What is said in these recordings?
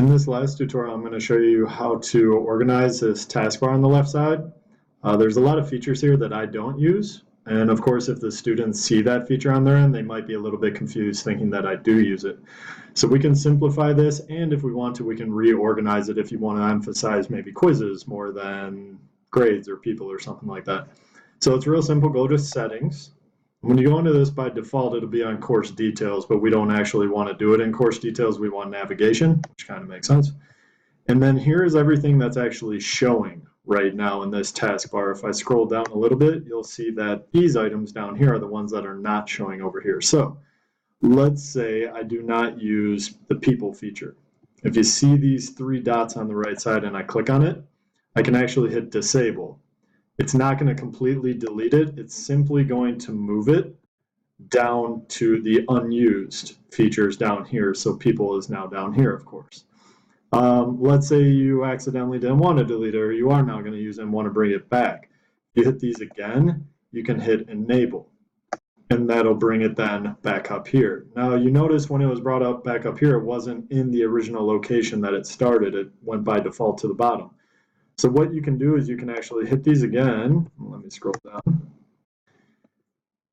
In this last tutorial, I'm going to show you how to organize this taskbar on the left side. There's a lot of features here that I don't use. And of course, if the students see that feature on their end, they might be a little bit confused thinking that I do use it. So we can simplify this, and if we want to, we can reorganize it if you want to emphasize maybe quizzes more than grades or people or something like that. So it's real simple. Go to Settings. When you go into this, by default, it'll be on Course Details, but we don't actually want to do it in Course Details. We want Navigation, which kind of makes sense. And then here's everything that's actually showing right now in this taskbar. If I scroll down a little bit, you'll see that these items down here are the ones that are not showing over here. So let's say I do not use the People feature. If you see these three dots on the right side and I click on it, I can actually hit Disable. It's not going to completely delete it. It's simply going to move it down to the unused features down here. So People is now down here, of course. Let's say you accidentally didn't want to delete it, or you are now going to use it and want to bring it back. You hit these again, you can hit Enable, and that'll bring it then back up here. Now you notice when it was brought up back up here, it wasn't in the original location that it started. It went by default to the bottom. So what you can do is you can actually hit these again. Let me scroll down.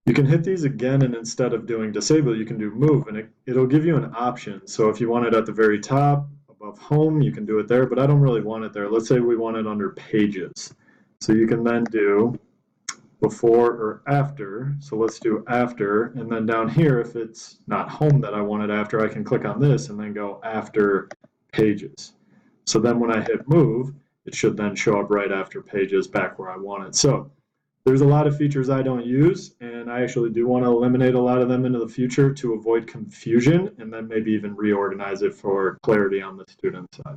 You can hit these again, and instead of doing Disable, you can do Move, and it'll give you an option. So if you want it at the very top, above Home, you can do it there, but I don't really want it there. Let's say we want it under Pages. So you can then do Before or After. So let's do After, and then down here, if it's not Home that I want it after, I can click on this and then go After Pages. So then when I hit Move, it should then show up right after Pages back where I want it. So there's a lot of features I don't use, and I actually do want to eliminate a lot of them into the future to avoid confusion, and then maybe even reorganize it for clarity on the student side.